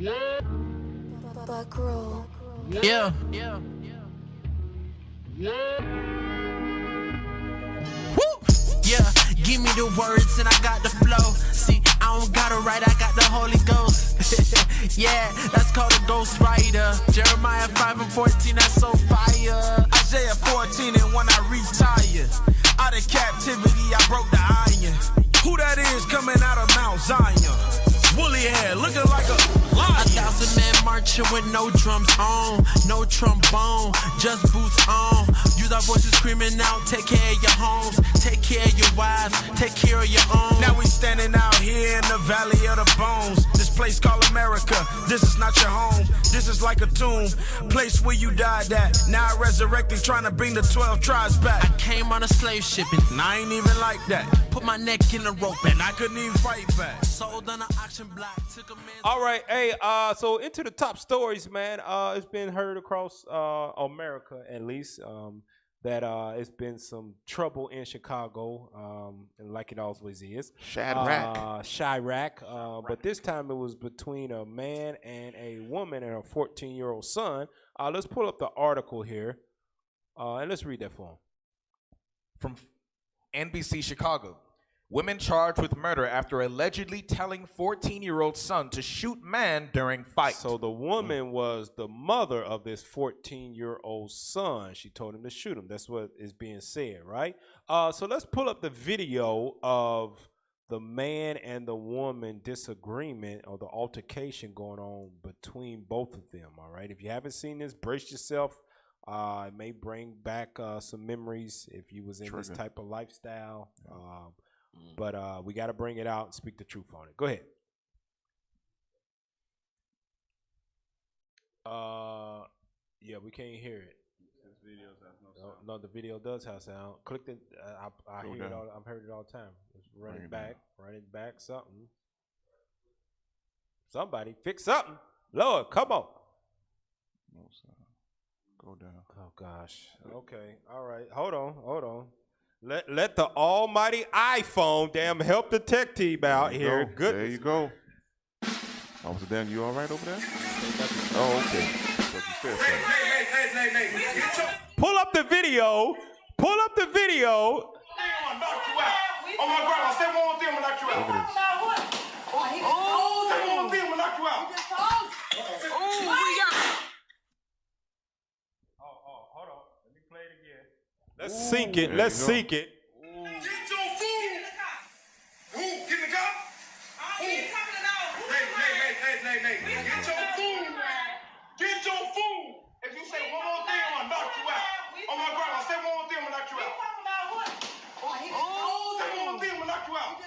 Yeah. Woo! Yeah, give me the words and I got the flow. See, I don't gotta write, I got the Holy Ghost. Yeah, that's called a ghost writer. Jeremiah 5:14, that's so fire. Isaiah 14, and when I retire, out of captivity I broke the iron. Who that is coming out of Mount Zion? Woolly hair, looking like a lion. 1,000 men marching with no drums on, no trombone, just boots on. Use our voices screaming out, take care of your homes, take care of your wives, take care of your own. Now we standing out here in the valley of the bones. This place called America, this is not your home. This is like a tomb, place where you died at. Now I resurrecting, trying to bring the 12 tribes back. I came on a slave ship and I ain't even like that. Put my neck in the rope and I couldn't even fight back. Sold on an auction block, took a man. All right, hey, so into the top stories, man. It's been heard across America, at least, that it's been some trouble in Chicago, and like it always is. Chirac. But this time it was between a man and a woman and a 14-year-old son. Let's pull up the article here, and let's read that for him. From NBC Chicago. Women charged with murder after allegedly telling 14-year-old son to shoot man during fight. So the woman was the mother of this 14-year-old son. She told him to shoot him. That's what is being said, right? So let's pull up the video of the man and the woman disagreement or the altercation going on between both of them, all right? If you haven't seen this, brace yourself. It may bring back some memories if you was in this type of lifestyle. But we got to bring it out and speak the truth on it. Go ahead. Yeah, we can't hear it. This video has no sound. No, the video does have sound. Click it. I hear it all. I've heard it all the time. It's running back, something. Somebody fix something. Lord, come on. No sound. Go down. Oh gosh. Okay. All right. Hold on. Let the almighty iPhone help the tech team out here. Good. There you go. Officer Dan, you all right over there? Oh, okay. Pull up the video. Oh my God, I said one more thing, I'm gonna knock you out. Look at this. Oh, say one more thing, I'm gonna knock you out. Hold on. Let me play it again. Let's sync it. Let's sync it. Get your food. Who? Get in the car? Hey. Get your food. Get your food. If you say one more thing, I'm gonna knock you out. Oh my God, I said one more thing, I'm gonna knock you out. Say one more thing, I'm gonna knock you out.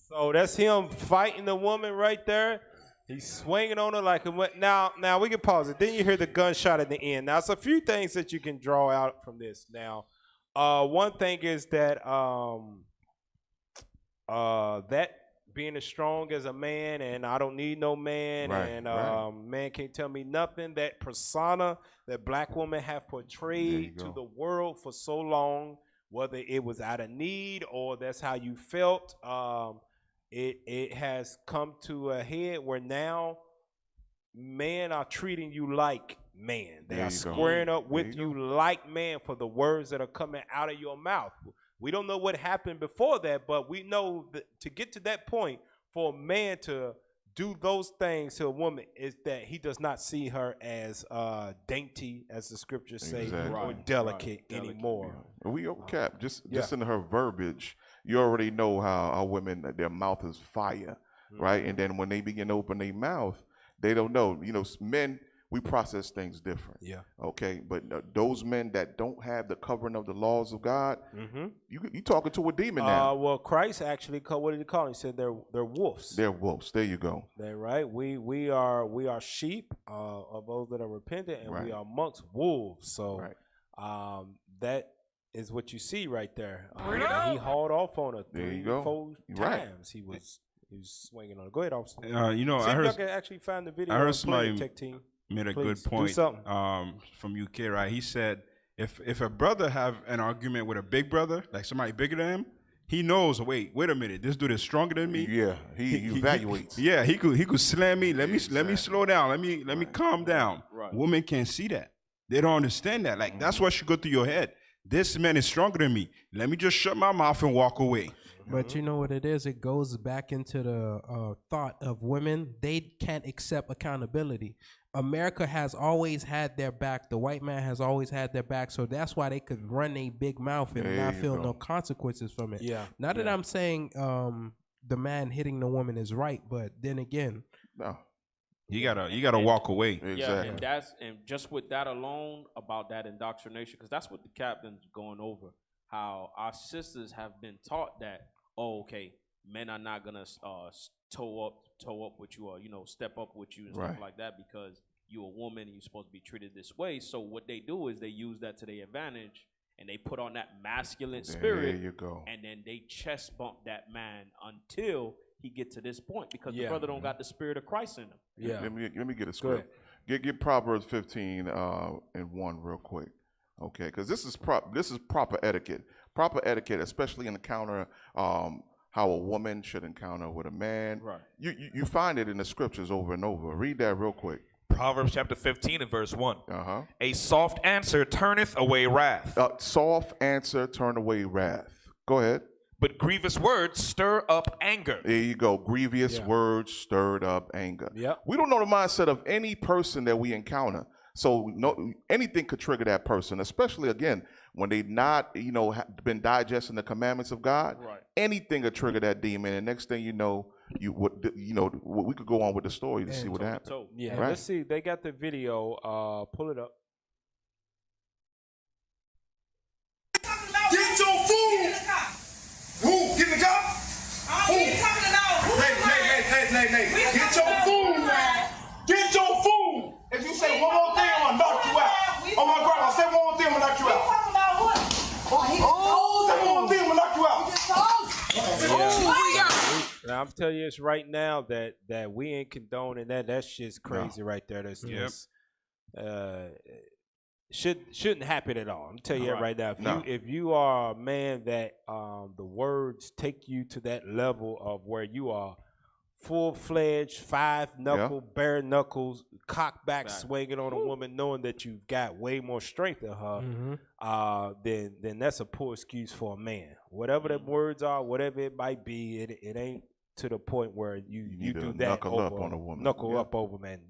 So that's him fighting the woman right there. He's swinging on her like a now we can pause it. Then you hear the gunshot at the end. Now, it's a few things that you can draw out from this. Now, one thing is that that being as strong as a man and I don't need no man man can't tell me nothing. That persona that black women have portrayed to the world for so long, whether it was out of need or that's how you felt. It has come to a head where now men are treating you like man. They are squaring up with you like man for the words that are coming out of your mouth. We don't know what happened before that, but we know that to get to that point, for a man to do those things to a woman is that he does not see her as dainty, as the scriptures say, or delicate anymore. We cap just in her verbiage. You already know how women, their mouth is fire, right? And then when they begin to open their mouth, they don't know. You know, men, we process things different. Yeah. Okay. But those men that don't have the covering of the laws of God, you talking to a demon now. Well, Christ actually, what did he call them? He said they're wolves. They're wolves. There you go. They're right. We are sheep of those that are repentant, and we are amongst wolves. So that is what you see right there. He hauled off on her 3-4 times. He was swinging on her. Go ahead, officer. You know, see if y'all can actually find the video. I heard somebody tech team. Made a good point from UK, right? He said if a brother have an argument with a big brother, like somebody bigger than him, He knows. Wait a minute. This dude is stronger than me. Yeah, he evaluates. Yeah, he could slam me. Let me slow down. Let me calm down. Right. Women can't see that. They don't understand that. Like that's what should go through your head. This man is stronger than me. Let me just shut my mouth and walk away. But you know what it is? It goes back into the thought of women. They can't accept accountability. America has always had their back. The white man has always had their back. So that's why they could run a big mouth and not feel no consequences from it. Yeah. Not that I'm saying the man hitting the woman is right, but then again, No. You gotta walk away. Exactly. Yeah, and just with that alone about that indoctrination, because that's what the captain's going over. How our sisters have been taught that, oh, okay, men are not gonna toe up with you, or step up with you and stuff like that because you're a woman and you're supposed to be treated this way. So what they do is they use that to their advantage and they put on that masculine spirit. There you go. And then they chest bump that man until he get to this point because the brother don't got the spirit of Christ in him. Yeah. Let me get a script. Get Proverbs 15 and 1 real quick. Okay, because this is proper etiquette. Proper etiquette, especially in the counter how a woman should encounter with a man. Right. You find it in the scriptures over and over. Read that real quick. Proverbs chapter 15 and verse 1. Uh-huh. A soft answer turneth away wrath, Soft answer turn away wrath. Go ahead. but grievous words stir up anger. There you go. Grievous words stirred up anger. Yep. We don't know the mindset of any person that we encounter. So anything could trigger that person, especially, again, when they not, been digesting the commandments of God. Right. Anything could trigger that demon. And next thing you know, we could go on with the story to see what happened. Yeah, Right. let's see. They got the video. Pull it up. Get your food. Who? Get in the car? Who? Nay. Get your food. Get your food. If you say one more thing, I'm gonna knock you out. Oh my grandma, say one more thing, I'm gonna knock you out. Say one more thing, I'm gonna knock you out. Now I'm telling you, it's right now that we ain't condoning that. That shit's crazy right there. That's just shouldn't happen at all. I'm telling you that right now. If you are a man that the words take you to that level of where you are full-fledged, five-knuckle, bare knuckles, cock back swinging on a woman, knowing that you've got way more strength than her, then that's a poor excuse for a man. Whatever the words are, whatever it might be, it ain't to the point where you do that. Knuckle up on a woman. Knuckle up over, man.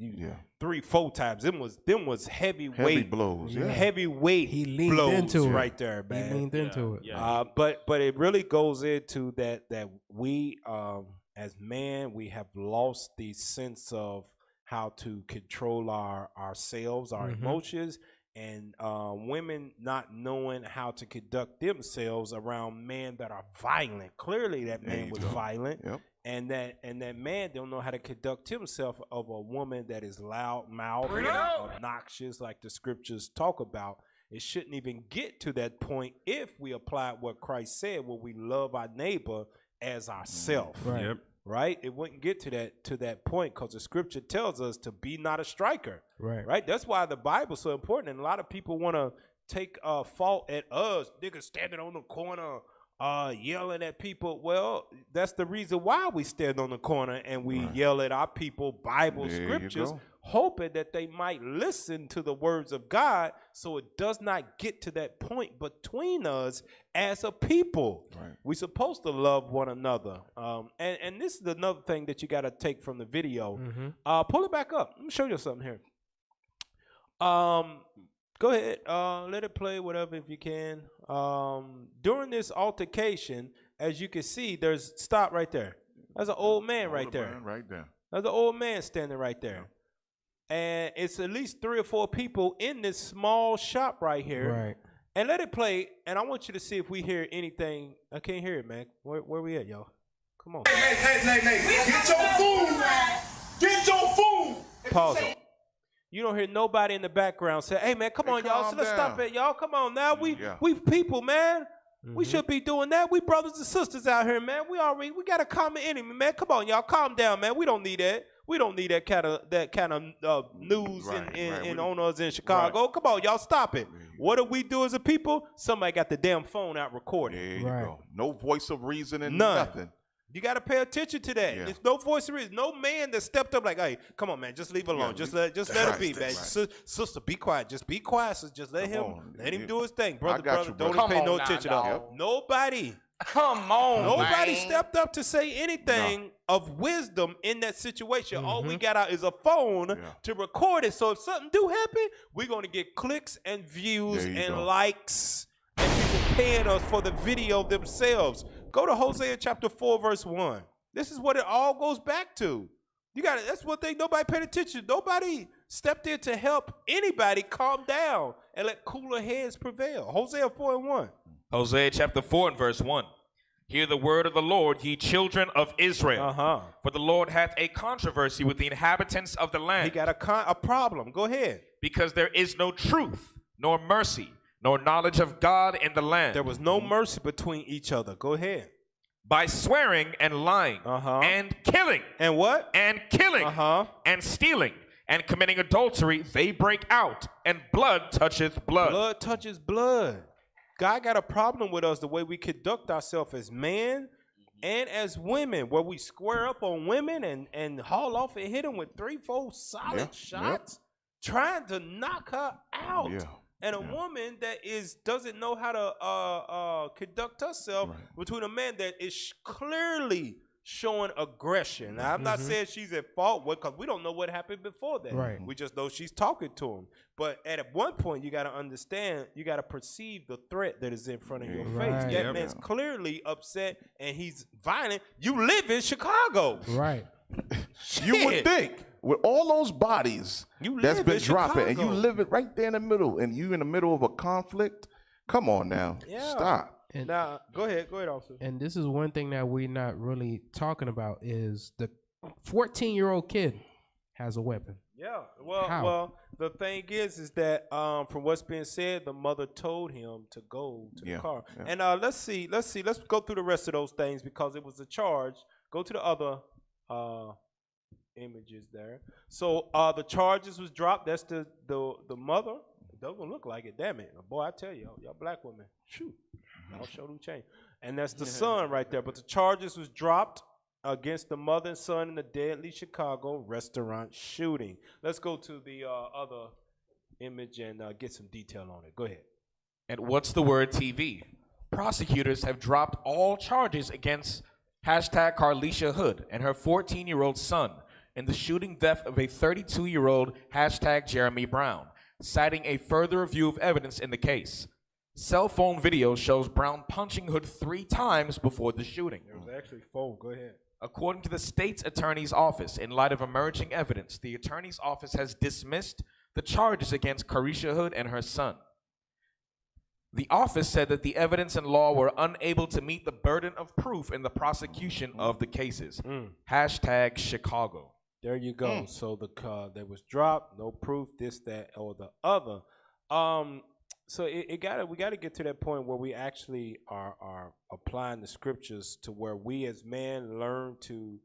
3-4 times. Them was heavy blows. Yeah. Heavyweight he leaned blows into it right there, man. He leaned into it. But it really goes into that we as men, we have lost the sense of how to control ourselves, our emotions, and women not knowing how to conduct themselves around men that are violent. Clearly, that man was violent, and that man don't know how to conduct himself of a woman that is loud mouthed, obnoxious, like the scriptures talk about. It shouldn't even get to that point if we apply what Christ said, where we love our neighbor as ourselves. Right? It wouldn't get to that point because the scripture tells us to be not a striker. Right? That's why the Bible's so important. And a lot of people want to take fault at us, niggas standing on the corner yelling at people. Well, that's the reason why we stand on the corner and we yell at our people Bible scriptures, hoping that they might listen to the words of God so it does not get to that point between us as a people. We're supposed to love one another. And this is another thing that you got to take from the video. Pull it back up. Let me show you something here. Go ahead. Let it play, whatever, if you can. During this altercation, as you can see, stop right there. There's an old man right there. Right there. There's an old man standing right there. And it's at least 3 or 4 people in this small shop right here. And let it play, and I want you to see if we hear anything. I can't hear it, man. Where we at, y'all? Come on. Nay. Get your food. Get your food. Pause it. You don't hear nobody in the background say, hey, man, come on, y'all. So let's stop it, y'all. Come on now. We people, man. We should be doing that. We brothers and sisters out here, man. We got a common enemy, man. Come on, y'all. Calm down, man. We don't need that. We don't need that kind of news on us in Chicago. Right. Come on, y'all, stop it. What do we do as a people? Somebody got the damn phone out recording. There you go. No voice of reason and None. nothing. You got to pay attention to that. There's no voice of reason. No man that stepped up like, hey, come on, man, just leave it alone. Just let it be, man. Sister, be quiet. Just be quiet. So just let him do his thing. Brother, don't pay no attention to him. Nobody. Come on, Nobody stepped up to say anything of wisdom in that situation. All we got out is a phone to record it. So if something do happen, we're going to get clicks and views and likes and people paying us for the video themselves. Go to Hosea chapter 4, verse 1. This is what it all goes back to. You got it. That's one thing nobody paid attention. Nobody stepped in to help anybody calm down and let cooler heads prevail. Hosea 4 and 1. Hosea chapter 4 and verse 1. Hear the word of the Lord, ye children of Israel. For the Lord hath a controversy with the inhabitants of the land. He got a problem. Go ahead. Because there is no truth, nor mercy, nor knowledge of God in the land. There was no mercy between each other. Go ahead. By swearing and lying, and killing. And what? And killing. And stealing. And committing adultery, they break out, and blood toucheth blood. Blood touches blood. God got a problem with us the way we conduct ourselves as men and as women, where we square up on women and haul off and hit them with 3-4 solid shots, trying to knock her out. And a woman that doesn't know how to conduct herself between a man that is clearly showing aggression. Now, I'm not saying she's at fault because we don't know what happened before that. Right. We just know she's talking to him. But at one point, you got to understand, you got to perceive the threat that is in front of your face. That man's clearly upset and he's violent. You live in Chicago. Right. You would think with all those bodies that's been dropping, and you live it right there in the middle, and you in the middle of a conflict. Come on now, stop. And now, go ahead, officer. And this is one thing that we're not really talking about is the 14-year-old kid has a weapon. Yeah, well, the thing is that from what's being said, the mother told him to go to the car. And let's go through the rest of those things because it was a charge. Go to the other images there. So the charges was dropped. That's the mother. It doesn't look like it. Damn it, boy! I tell you, y'all black women, shoot, y'all show them change. And that's the son right there. But the charges was dropped against the mother and son in the deadly Chicago restaurant shooting. Let's go to the other image and get some detail on it. Go ahead. And what's the word TV? Prosecutors have dropped all charges against #Carlisha Hood and her 14-year-old son in the shooting death of a 32-year-old #Jeremy Brown, citing a further review of evidence in the case. Cell phone video shows Brown punching Hood 3 times before the shooting. There was actually 4. Go ahead. According to the state's attorney's office, in light of emerging evidence, the attorney's office has dismissed the charges against Carlisha Hood and her son. The office said that the evidence and law were unable to meet the burden of proof in the prosecution of the cases. #Chicago. There you go. So the that was dropped, no proof, this, that, or the other. So we got to get to that point where we actually are applying the scriptures to where we as men learn to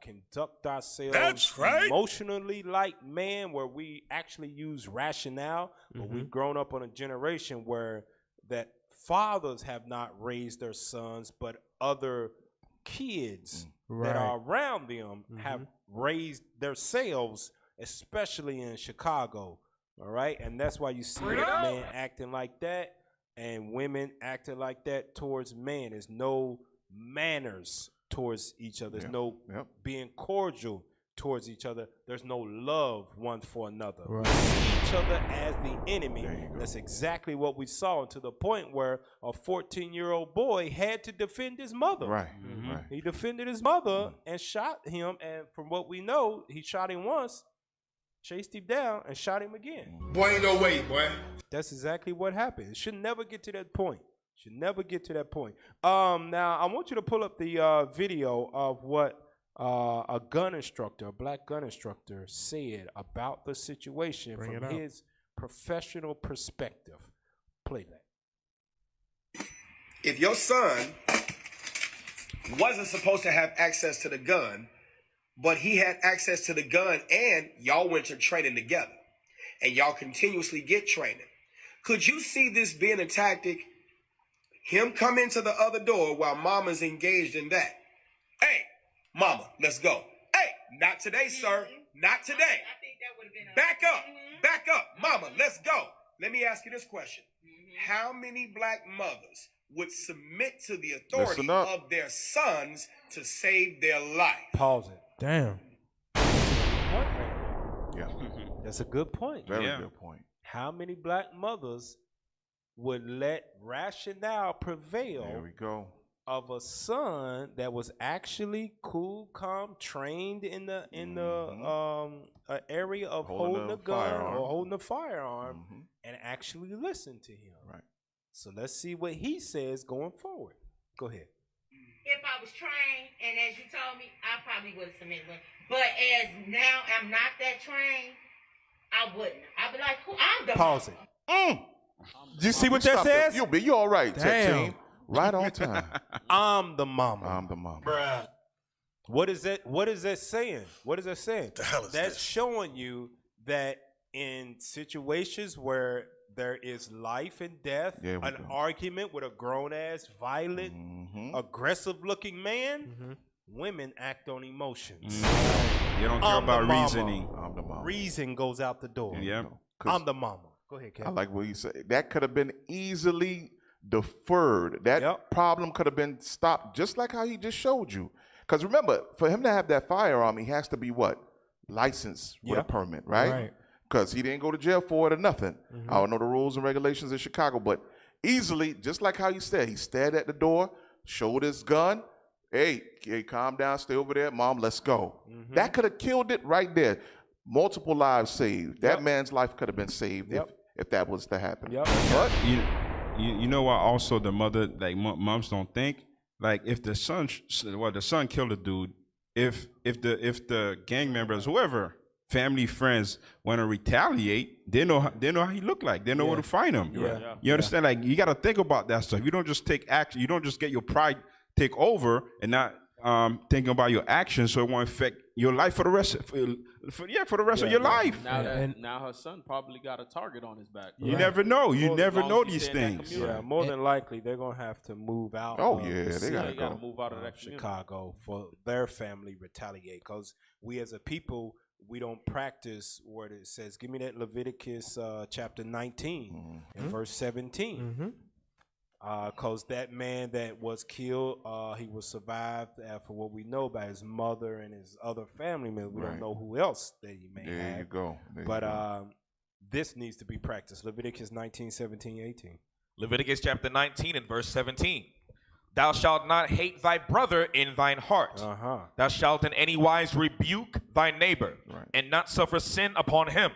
conduct ourselves emotionally like man, where we actually use rationale. But we've grown up on a generation where that fathers have not raised their sons, but other kids that are around them have raised themselves, especially in Chicago. All right, and that's why you see men acting like that and women acting like that towards men. There's no manners towards each other. There's no being cordial towards each other. There's no love one for another. We see each other as the enemy. That's exactly what we saw, to the point where a 14-year-old boy had to defend his mother. He defended his mother and shot him, and from what we know, he shot him once, chased him down, and shot him again. Boy, ain't no way, boy. That's exactly what happened. It should never get to that point. Should never get to that point. Now, I want you to pull up the video of what a gun instructor, a black gun instructor, said about the situation from his professional perspective. Play that. If your son wasn't supposed to have access to the gun, but he had access to the gun and y'all went to training together and y'all continuously get training. Could you see this being a tactic? Him come into the other door while mama's engaged in that. Hey, mama, let's go. Hey, not today, sir. Not today. I think that would have been Back up. Back up. Mama, let's go. Let me ask you this question. How many black mothers would submit to the authority of their sons to save their life? Pause it. Damn. Yeah. That's a good point. Very good point. How many black mothers would let rationale prevail? There we go. Of a son that was actually cool, calm, trained in the area of holding a gun or holding a firearm, and actually listen to him. Right. So let's see what he says going forward. Go ahead. If I was trained, and as you told me, I probably would have submitted. But as now I'm not that trained, I wouldn't. I'd be like, who? I'm the Pause it. Do you see what that says? You all right, tech team. Right on time. I'm the mama. I'm the mama. Bruh. What is that? What is that saying? What is that saying? The hell is That's this? showing you that in situations where there is life and death, an argument with a grown-ass, violent, aggressive-looking man, women act on emotions. You don't care about reasoning. I'm the mama. Reason goes out the door. Yeah. I'm the mama. Go ahead, Kevin. I like what you said. That could have been easily deferred. That problem could have been stopped, just like how he just showed you. Because remember, for him to have that firearm, he has to be what? Licensed with a permit, right? Because he didn't go to jail for it or nothing. I don't know the rules and regulations in Chicago, but easily, just like how you said, he stared at the door, showed his gun. Hey, calm down, stay over there, mom, let's go. That could have killed it right there. Multiple lives saved. That man's life could have been saved if that was to happen. But you know what? Also, the mother, like moms don't think, like if the son, the son killed a dude, if the gang members, whoever, family, friends want to retaliate, they know how he look like. They know where to find him. You understand? Like you got to think about that stuff. You don't just take action. You don't just get your pride take over and not thinking about your actions, so it won't affect your life for the rest of your life. Now her son probably got a target on his back. You never know. You never know these things. Yeah, more than likely they're gonna have to move out. They gotta move out of that Chicago for their family retaliate. Because we as a people, we don't practice what it says. Give me that Leviticus chapter 19 and verse 17. Because that man that was killed, he was survived for what we know by his mother and his other family members. We don't know who else that he may have. There you go. But this needs to be practiced. Leviticus 19, 17, 18. Leviticus chapter 19 and verse 17. Thou shalt not hate thy brother in thine heart. Thou shalt in any wise rebuke thy neighbor, and not suffer sin upon him.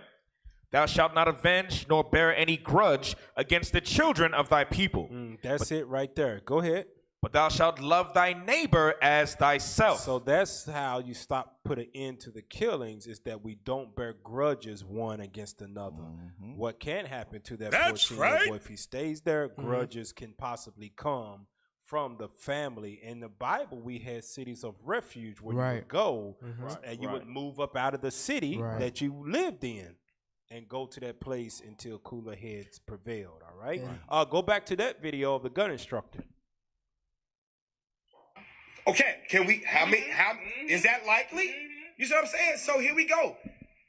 Thou shalt not avenge nor bear any grudge against the children of thy people. That's it right there. Go ahead. But thou shalt love thy neighbor as thyself. So that's how you stop, put an end to the killings, is that we don't bear grudges one against another. What can happen to that 14-year-old boy if he stays there? Grudges can possibly come from the family. In the Bible, we had cities of refuge where you would go and you would move up out of the city that you lived in and go to that place until cooler heads prevailed. All right. Go back to that video of the gun instructor. Okay, can we, how is that likely? You see what I'm saying? So here we go.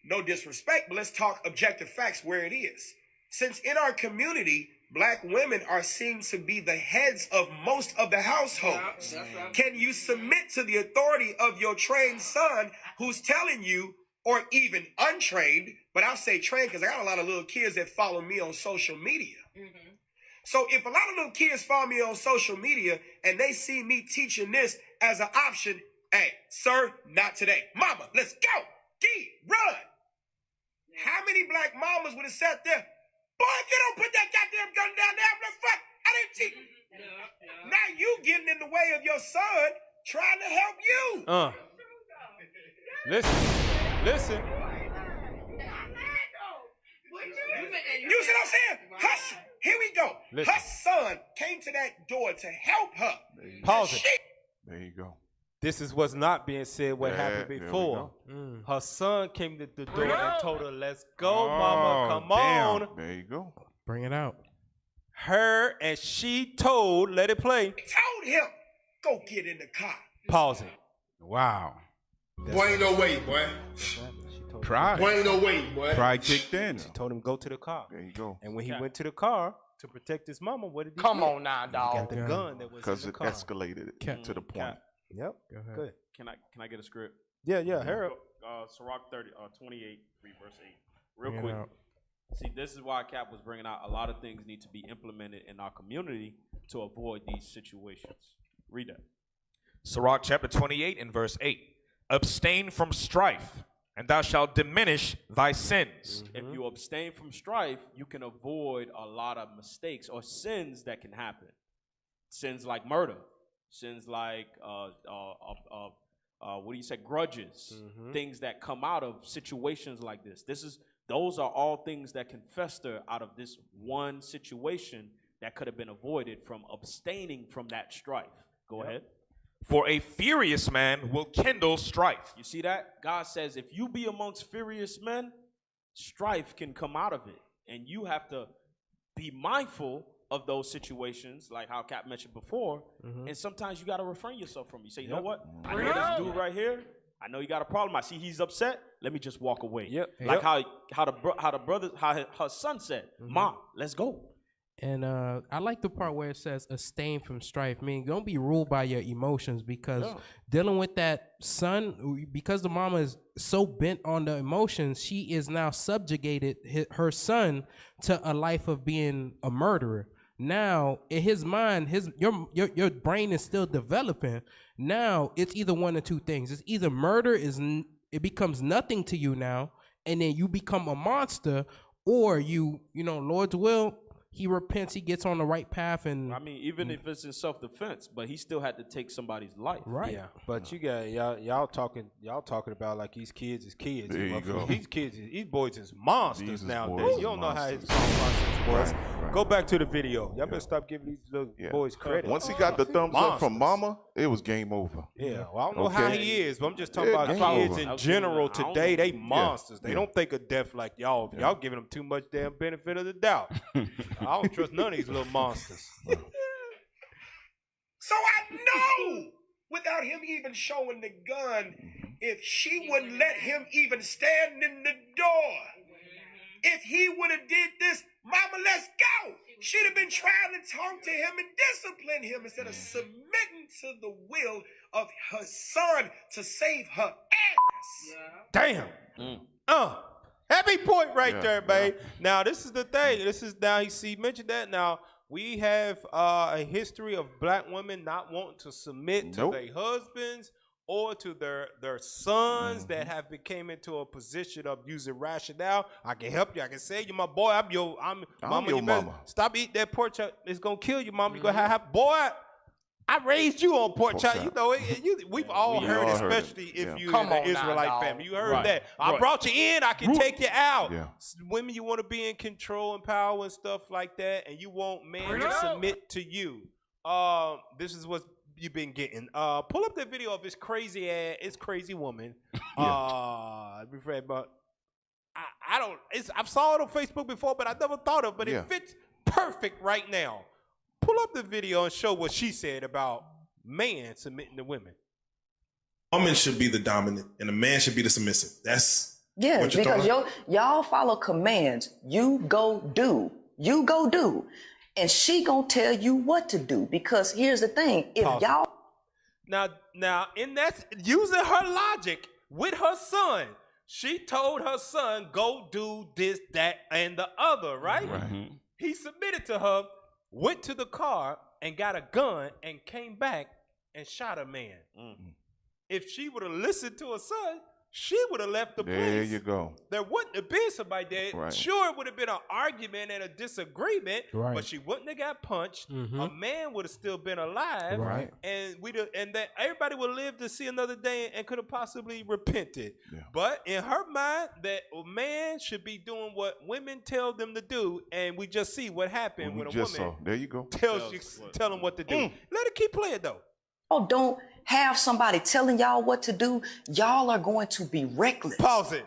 No disrespect, but let's talk objective facts where it is. Since in our community, black women are seen to be the heads of most of the households. Can you submit to the authority of your trained son who's telling you, or even untrained, but I'll say trained because I got a lot of little kids that follow me on social media. So if a lot of little kids follow me on social media and they see me teaching this as an option, hey, sir, not today. Mama, let's go. Gee, run. How many black mamas would have sat there? Boy, if you don't put that goddamn gun down there, I'm the fuck. I didn't teach. Now you getting in the way of your son trying to help you. Listen. You see what I'm saying? Here we go. Her son came to that door to help her. Pause it. There you go. this is what's not being said. What happened before? Her son came to the door and told her, "Let's go, mama. Come on." There you go. Bring it out. Her and she told. Let it play. Told him, go get in the car. Pause it. Wow. Boy, ain't no way, boy. Pride. Boy, ain't no way, boy. Pride kicked in. She told him go to the car. There you go. And when he went to the car to protect his mama, what did he Come do? on now, He got dog. the gun that was Because in it the car. escalated to the point. Yep. Go ahead. Good. Can I get a script? Yeah, Harold. Sirach 28, read verse 8. Real Bring it quick. out. See, this is why Cap was bringing out a lot of things need to be implemented in our community to avoid these situations. Read that. Sirach chapter 28 and verse 8. Abstain from strife, and thou shalt diminish thy sins. If you abstain from strife, you can avoid a lot of mistakes or sins that can happen. Sins like murder, sins like what do you say, grudges, things that come out of situations like this. Those are all things that can fester out of this one situation that could have been avoided from abstaining from that strife. Go ahead. For a furious man will kindle strife. You see that? God says if you be amongst furious men, strife can come out of it. And you have to be mindful of those situations, like how Cap mentioned before. And sometimes you got to refrain yourself from it. You say, you know what? I know this dude right here. I know you got a problem. I see he's upset. Let me just walk away. Like how her son said, "Mom, let's go." And I like the part where it says abstain from strife. Meaning don't be ruled by your emotions, because dealing with that son, because the mama is so bent on the emotions, she is now subjugated her son to a life of being a murderer. Now in his mind, your brain is still developing. Now it's either one or two things. It's either murder it becomes nothing to you now, and then you become a monster, or you know, Lord's will, he repents, he gets on the right path. And I mean, even if it's in self-defense, but he still had to take somebody's life. Right. Yeah, but you got y'all talking about like these kids is kids. There you go. These boys is monsters These nowadays. boys You don't know how monsters. his process was. Right. Go back to the video. Y'all better stop giving these little boys credit. Once he got the thumbs up from Monsters. mama, it was game over. Yeah, well, I don't know how Okay. he is, but I'm just talking Yeah, about game kids over. in general I don't today. know. They monsters. They Yeah. don't think of death like y'all. Y'all giving them too much damn benefit of the doubt. I don't trust none of these little monsters. So I know without him even showing the gun, if she wouldn't let him even stand in the door, if he would have did this, mama, let's go. She'd have been trying to talk to him and discipline him instead of submitting to the will of her son to save her ass. Damn. Happy point right Yeah, there, babe. Now, this is the thing. He mentioned that. Now, we have a history of black women not wanting to submit to their husbands or to their sons that have came into a position of using rationale. I can help you. I can say you my boy. I'm your your you better mama. Stop eating that pork chop. It's gonna kill you, mama. You gonna have boy. I raised you on pork chop. You know, we've all We heard, all heard especially it. if Yeah. you're Come in the on now, Israelite dog. family. You heard Right. that. I brought you in. I can take you out. Yeah. Women, you want to be in control and power and stuff like that, and you want men to submit to you. This is what you've been getting. Pull up that video of this crazy woman. But I don't. I've saw it on Facebook before, but I never thought of. But it fits perfect right now. Pull up the video and show what she said about man submitting to women. Woman should be the dominant, and a man should be the submissive. That's Yeah, what you're because talking. y'all follow commands. You go do. You go do. And she gonna tell you what to do. Because here's the thing. If Pause. y'all Now, in that, using her logic with her son, she told her son, go do this, that, and the other, right? He submitted to her, went to the car, and got a gun, and came back and shot a man. If she would have listened to her son, she would have left the place. There you go. There wouldn't have been somebody there. Right. Sure, it would have been an argument and a disagreement, Right. but she wouldn't have got punched. A man would have still been alive, Right. and that everybody would live to see another day and could have possibly repented. Yeah. But in her mind, that a man should be doing what women tell them to do, and we just see what happened when a woman There you go. tell them what to do. Let it keep playing though. don't have somebody telling y'all what to do, y'all are going to be reckless. Pause it.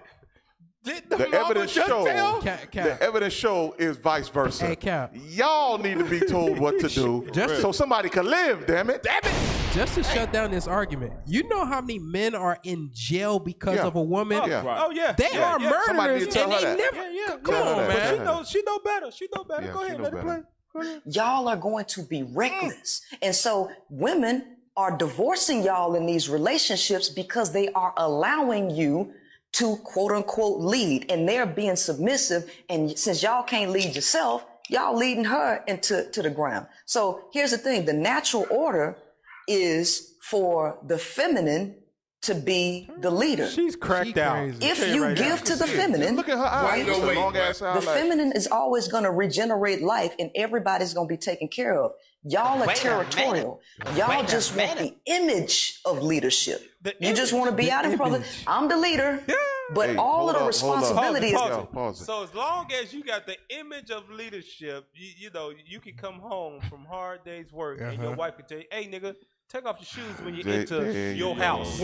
Did The evidence show. The evidence show is vice versa. Hey, Cap. Y'all need to be told what to do, so somebody can live. Damn it! Damn it! Just to shut down this argument, you know how many men are in jail because of a woman? Oh yeah. They are murderers, and they never. Come on, man. She know better. She know better. Go ahead, let it play. Y'all are going to be reckless. And so women are divorcing y'all in these relationships because they are allowing you to quote unquote lead, and they're being submissive. And since y'all can't lead yourself, y'all leading her into the ground. So here's the thing. The natural order is for the feminine to be the leader. She's cracked out. If you give to the feminine, look at her eyes. right, the feminine is always going to regenerate life, and everybody's going to be taken care of. Y'all are territorial. Y'all just want the image of leadership. You just want to be out in front. I'm the leader, but all of the responsibility is. So as long as you got the image of leadership, you know you can come home from hard day's work, and your wife can tell you, "Hey, nigga, take off your shoes when you enter your house.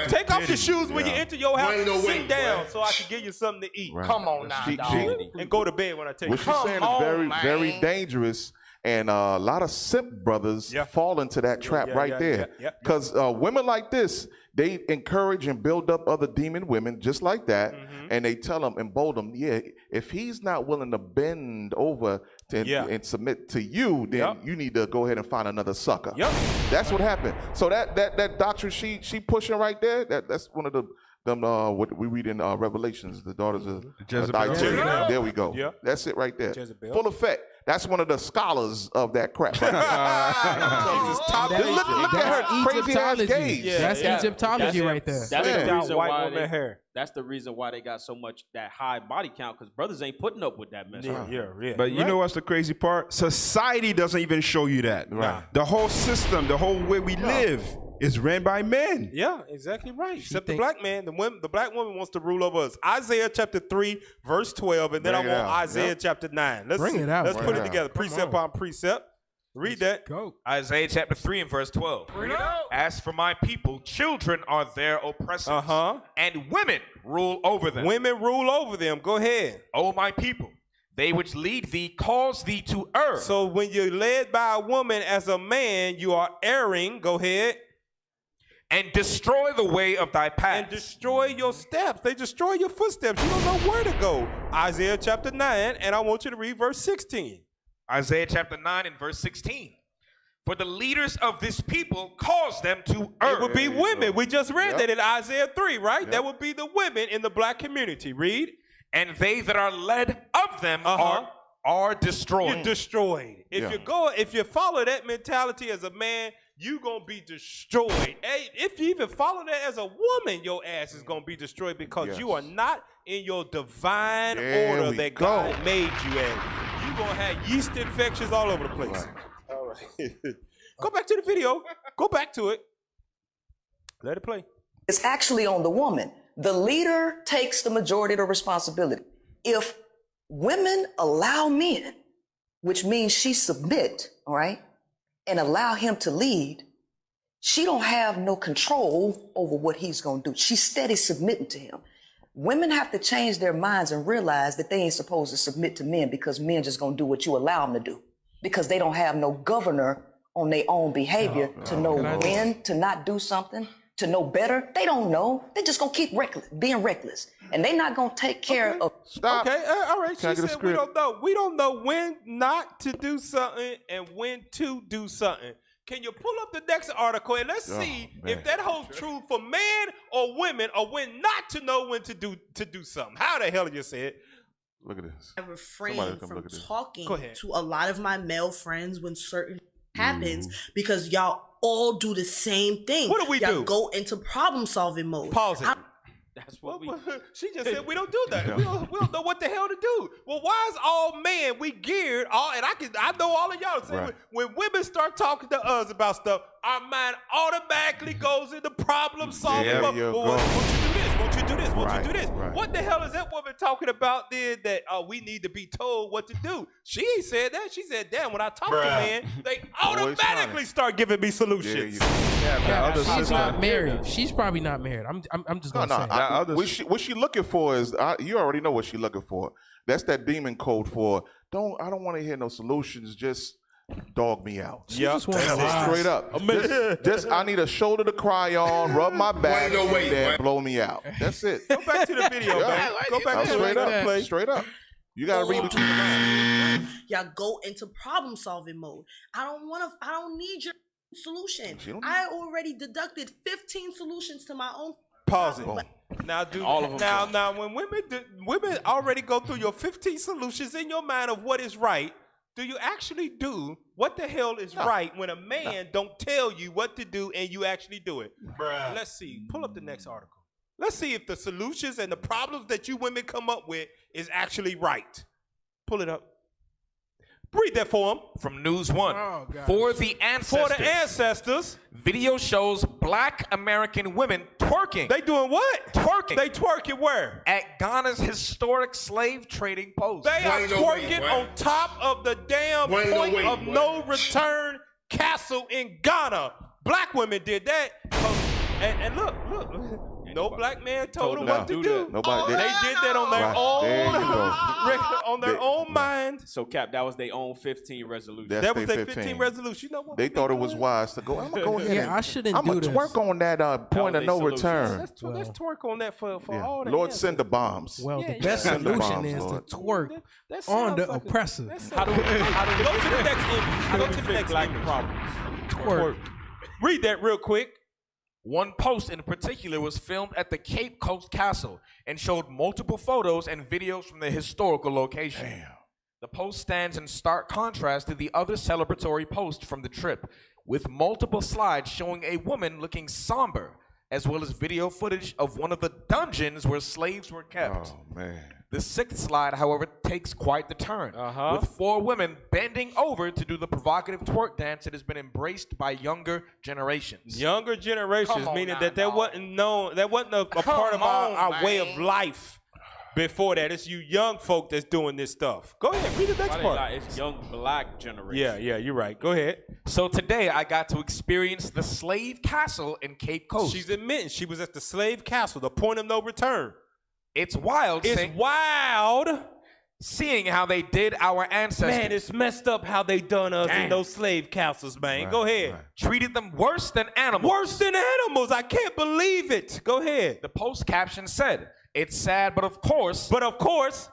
Take off your shoes when you enter your house. Sit down so I can give you something to eat. Right. Come on now, dog. And go to bed when I tell you. What she's saying is very, very dangerous. And a lot of simp brothers fall into that trap there. Because women like this, they encourage and build up other demon women just like that. And they tell them, embolden them, if he's not willing to bend over and submit to you, then you need to go ahead and find another sucker. That's what happened. So that doctrine she pushing right there, that's one of what we read in Revelations, the daughters of Jezebel. There we go. That's it right there. Jezebel. Full effect. That's one of the scholars of that crap. Look at her crazy ass gaze. That's Egyptology right there. That's the reason white why woman hair. That's the reason why they got so much that high body count, because brothers ain't putting up with that mess. But you know what's the crazy part? Society doesn't even show you that. The whole system, the whole way we live is ran by men. Yeah, exactly right. Except the black man, the black woman wants to rule over us. Isaiah chapter 3, verse 12, and then I want Isaiah chapter 9. Let's put it together, precept upon precept. Read that. Go. Isaiah chapter 3 and verse 12. As for my people, children are their oppressors, and women rule over them. Women rule over them. Go ahead. O my people, they which lead thee cause thee to err. So when you're led by a woman as a man, you are erring. Go ahead. And destroy the way of thy paths. And destroy your steps. They destroy your footsteps. You don't know where to go. Isaiah chapter 9, and I want you to read verse 16. Isaiah chapter 9 and verse 16. For the leaders of this people cause them to err. It would be women. We just read that in Isaiah 3, right? That would be the women in the black community. Read. And they that are led of them are destroyed. You're destroyed. If you follow that mentality as a man, you're going to be destroyed. Hey, if you even follow that as a woman, your ass is going to be destroyed because you are not in your divine order that God made you in. You're going to have yeast infections all over the place. All right. Go back to the video. Go back to it. Let it play. It's actually on the woman. The leader takes the majority of the responsibility. If women allow men, which means she submit, all right, and allow him to lead, she don't have no control over what he's going to do. She's steady submitting to him. Women have to change their minds and realize that they ain't supposed to submit to men because men just going to do what you allow them to do, because they don't have no governor on their own behavior to know when to not do something, to know better. They don't know. They're just going to keep being reckless. And they're not going to take care of... Stop. Okay, all right. She said we don't know. We don't know when not to do something and when to do something. Can you pull up the next article and let's see if that holds true for men or women, or when not to know when to do something? How the hell you say it? Look at this. I refrain from talking to a lot of my male friends when certain happens because y'all all do the same thing. What do we y'all do? Go into problem solving mode. Pause it. That's what we. She just said we don't do that. We don't know what the hell to do. Well, why is all men we geared and I know all of y'all say when women start talking to us about stuff, our mind automatically goes into problem solving. Yeah, Won't you do this? Won't Won't you do this? Won't you do this? Right. What the hell is that woman talking about then that we need to be told what to do? She ain't said that. She said, damn, when I talk to men, they automatically start giving me solutions. She's not married. She's probably not married. I'm just gonna say. What she looking for is you already know what she's looking for. That's that demon code for I don't want to hear no solutions. Just dog me out. Yeah, straight up. Just I need a shoulder to cry on, rub my back, and then blow me out. That's it. Go back to the video, man. Go back to straight up. Play. Straight up. You gotta read between the lines. Y'all go into problem solving mode. I don't need your solution. I already deducted 15 solutions to my own. Pause it. Now, all of them. Now, when women already go through your 15 solutions in your mind of what is right, do you actually do what the hell is right when a man don't tell you what to do and you actually do it? Bruh. Let's see. Pull up the next article. Let's see if the solutions and the problems that you women come up with is actually right. Pull it up. Read that for them. From News One. Oh, for the ancestors. Video shows Black American women twerking. They doing what? Twerking. They twerking where? At Ghana's historic slave trading post. They are twerking on top of the damn point of no return castle in Ghana. Black women did that. And look. No black man told them what to do. Nobody. They did that on their own mind. So, Cap, that was their own 15 resolution. That was their 15 resolution. You know what? They thought it was wise to go. I'm gonna go ahead. I shouldn't I'm do this. gonna twerk on that point of no return. Let's twerk on that for all the Lord, send the bombs. Well, the best solution is to twerk on the oppressor. How do we go to the next image? Go to the next problem. Twerk. Read that real quick. One post in particular was filmed at the Cape Coast Castle and showed multiple photos and videos from the historical location. Damn. The post stands in stark contrast to the other celebratory post from the trip, with multiple slides showing a woman looking somber, as well as video footage of one of the dungeons where slaves were kept. Oh, man. The sixth slide, however, takes quite the turn, with 4 women bending over to do the provocative twerk dance that has been embraced by younger generations. Younger generations, meaning that wasn't known, that wasn't a part of our way of life before that. It's you young folk that's doing this stuff. Go ahead, read the next part. It's young black generation. Yeah, you're right. Go ahead. So today I got to experience the slave castle in Cape Coast. She's admitting she was at the slave castle, the point of no return. It's wild. It's wild. Seeing how they did our ancestors. Man, it's messed up how they done us in those slave castles, man. Go ahead. Treated them worse than animals. Worse than animals. I can't believe it. Go ahead. The post caption said, "It's sad, but of course,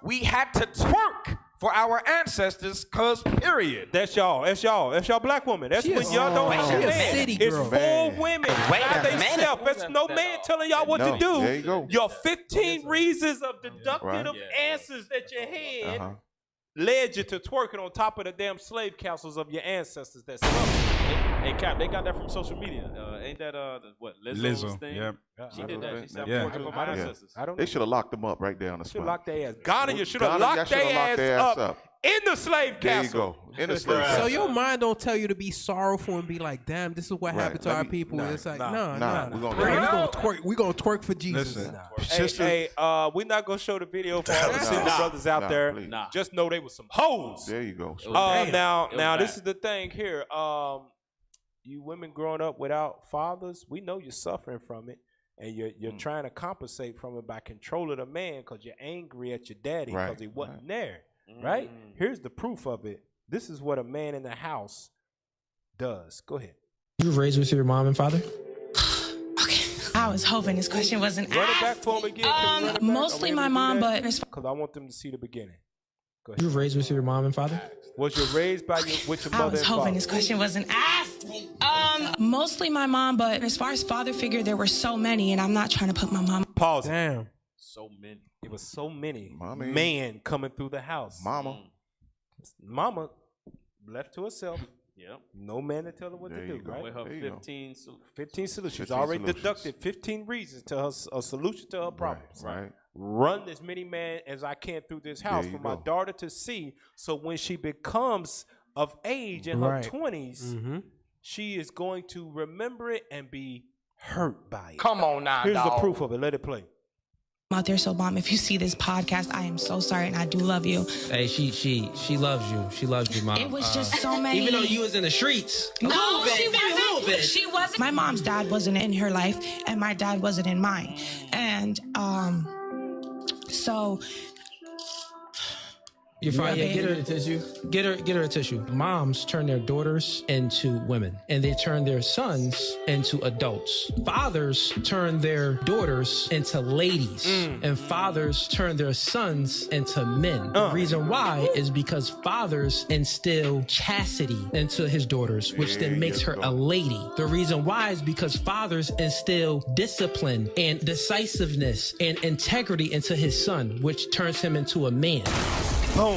we had to twerk for our ancestors, cause period." That's y'all black women. That's when y'all don't have a man. It's 4 women by themselves. There's no man telling y'all what to do. There you go. Your 15 reasons of deductive answers that you had led you to twerking on top of the damn slave castles of your ancestors. That's Hey, Cap, they got that from social media. Ain't that what Lizzo's thing? Yep. She did that. She said, Yeah. "I'm for my ancestors." They should have locked them up right there on the should spot. lock their ass. Ghana, you should have locked their ass up in the slave castle. There you go. In the slave castle. So your mind don't tell you to be sorrowful and be like, damn, this is what happened to our people. It's like, nah. We're gonna twerk for Jesus. Listen, Hey, we're not gonna show the video for all the single brothers out there. Just know they were some hoes. There you go. Now this is the thing here. You women growing up without fathers, we know you're suffering from it, and you're trying to compensate from it by controlling a man because you're angry at your daddy because he wasn't there. Right? Here's the proof of it. This is what a man in the house does. Go ahead. You were raised with your mom and father? Okay. I was hoping this question wasn't Run it back for him again. Mostly my mom, but because I want them to see the beginning. Go ahead. You were raised with your mom and father? Was you raised with your mother? I was hoping this question wasn't asked. Mostly my mom, but as far as father figure, there were so many, and I'm not trying to put my mom. Pause. Damn. So many. It was so many men coming through the house. Mama left to herself. Yep. No man to tell her what to do, right? With her 15 solutions. She's already deducted 15 reasons to her, a solution to her problems. Right. Run as many men as I can through this house for my daughter to see. So when she becomes of age in her 20s, she is going to remember it and be hurt by it. Come on now, Here's dog. the proof of it. Let it play. out there. So, Mom, if you see this podcast, I am so sorry, and I do love you. Hey, she loves you. She loves you, Mom. It was just so many. Even though you was in the streets. No, she wasn't. She wasn't. My mom's dad wasn't in her life, and my dad wasn't in mine. And so. You're fine. Yeah, get her a tissue. Get her a tissue. Moms turn their daughters into women, and they turn their sons into adults. Fathers turn their daughters into ladies, and fathers turn their sons into men. The reason why is because fathers instill chastity into his daughters, which then makes her a lady. The reason why is because fathers instill discipline and decisiveness and integrity into his son, which turns him into a man. Boom.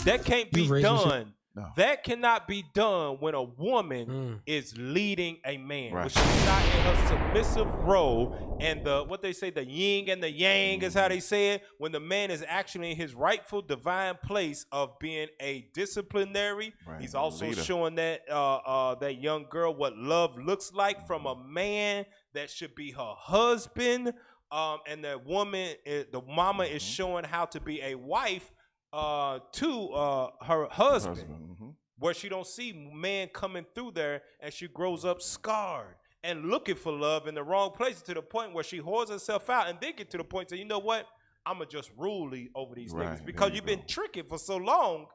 That can't be done. No. That cannot be done when a woman is leading a man. When she's not in her submissive role, and what they say, the yin and the yang is how they say it. When the man is actually in his rightful divine place of being a disciplinary, he's also showing that that young girl what love looks like from a man that should be her husband. And the woman, the mama is showing how to be a wife to her husband, where she don't see man coming through there, and she grows up scarred and looking for love in the wrong place, to the point where she hoards herself out, and then get to the point that, you know what, I'ma just rule over these niggas, because you've been tricking for so long.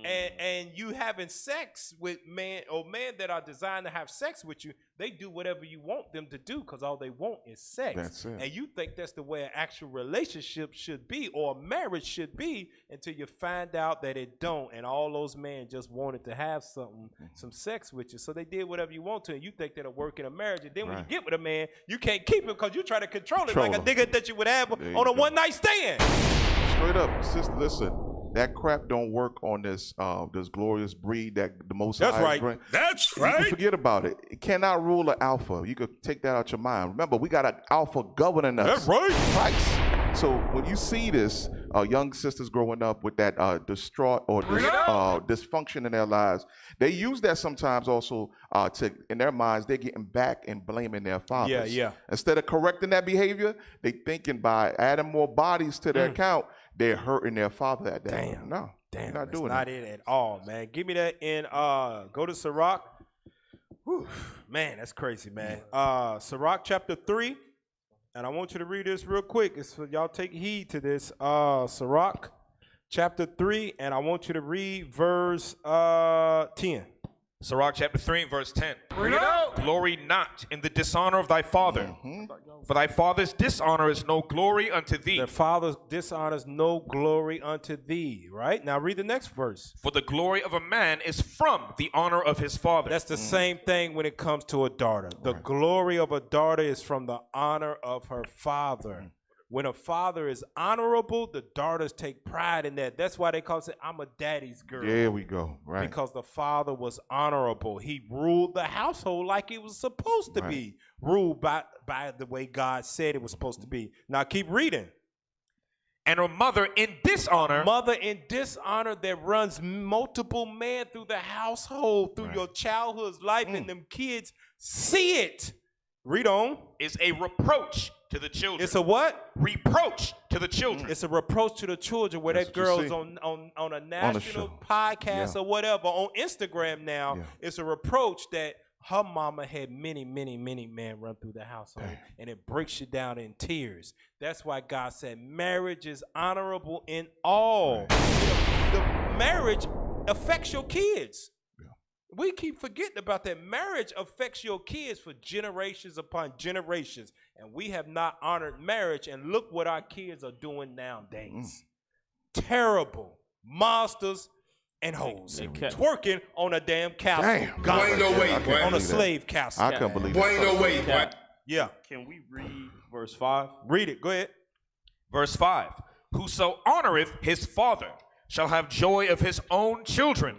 And you having sex with men that are designed to have sex with you, they do whatever you want them to do, because all they want is sex. That's it. And you think that's the way an actual relationship should be, or a marriage should be, until you find out that it don't. And all those men just wanted to have some sex with you, so they did whatever you want to, and you think that'll work in a marriage. And then when you get with a man, you can't keep him because you try to control it like a nigga that you would have on a one-night stand. Straight up, sister, listen. That crap don't work on this glorious breed that the Most High right. bring. That's You right. can forget about it. It cannot rule an alpha. You could take that out your mind. Remember, we got an alpha governing us. That's right. Christ. So when you see this, young sisters growing up with that distraught or dysfunction in their lives, they use that sometimes also to, in their minds, they're getting back and blaming their fathers. Yeah. Instead of correcting that behavior, they thinking by adding more bodies to their account, they're hurting their father at that. Damn. No, Damn, not doing not it. it at all, man. Give me that in go to Sirach. Whew, man, that's crazy, man. Sirach chapter 3, and I want you to read this real quick. It's for y'all, take heed to this. Sirach chapter 3, and I want you to read verse 10. Sirach chapter 3 verse 10. Glory not in the dishonor of thy father, for thy father's dishonor is no glory unto thee. The father's dishonor is no glory unto thee. Right? Now read the next verse. For the glory of a man is from the honor of his father. That's the same thing when it comes to a daughter. The glory of a daughter is from the honor of her father. When a father is honorable, the daughters take pride in that. That's why they call it, I'm a daddy's girl. There we go. Right. Because the father was honorable. He ruled the household like it was supposed to be. Ruled by the way God said it was supposed to be. Now keep reading. And a mother in dishonor. A mother in dishonor that runs multiple men through the household, through your childhood's life, and them kids see it. Read on. Is a reproach to the children. It's a what? Reproach to the children. It's a reproach to the children, where that girl's on a national podcast or whatever, on Instagram now. It's a reproach that her mama had many, many, many men run through the household. And it breaks you down in tears. That's why God said marriage is honorable in all. The marriage affects your kids. We keep forgetting about that. Marriage affects your kids for generations upon generations. And we have not honored marriage. And look what our kids are doing nowadays. Terrible monsters and hoes. Twerking on a damn castle. On a slave castle. I can't believe it. Yeah. Can we read verse 5? Read it. Go ahead. Verse 5. Whoso honoreth his father shall have joy of his own children.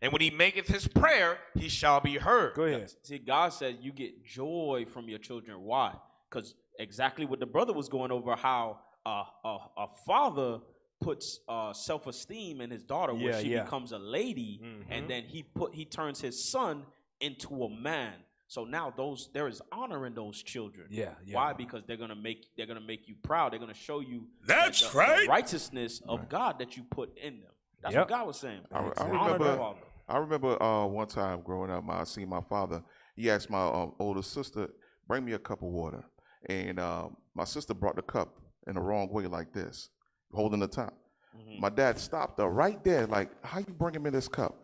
And when he maketh his prayer, he shall be heard. Go ahead. See, God said you get joy from your children. Why? Because exactly what the brother was going over, how a father puts self-esteem in his daughter, where she becomes a lady, and then he turns his son into a man. So now there is honor in those children. Yeah. Why? Because they're gonna make you proud. They're gonna show you That's the right. righteousness of God that you put in them. That's what God was saying. I remember one time growing up, I seen my father. He asked my older sister, "Bring me a cup of water," and my sister brought the cup in the wrong way, like this, holding the top. Mm-hmm. My dad stopped her right there, like, "How you bringing me this cup?"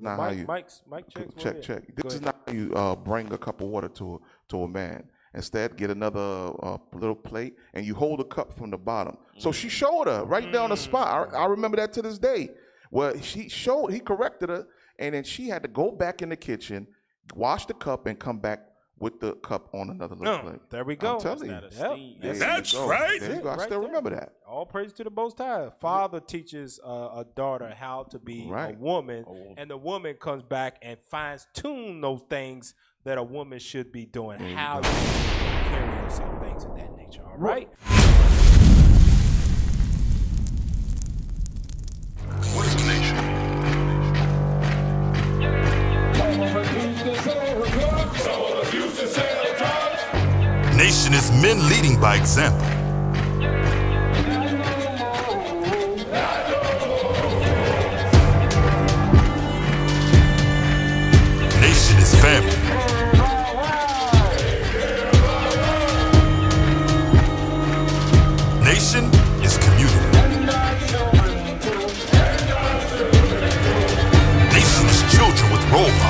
Not how you Mike, check. This is not how you bring a cup of water to a man. Instead, get another little plate and you hold the cup from the bottom. So she showed her right there on the spot. I remember that to this day. Well, he corrected her, and then she had to go back in the kitchen, wash the cup, and come back with the cup on another little plate. There we go. I'm telling you. That's right. There you go. I still remember that. All praise to the Most High. Father teaches a daughter how to be a woman, and the woman comes back and fine-tune those things that a woman should be doing. How you carry yourself, things of that nature. All right? What is a nation? Nation is men leading by example. Nation is family. Nation is community. Nation is children with role models.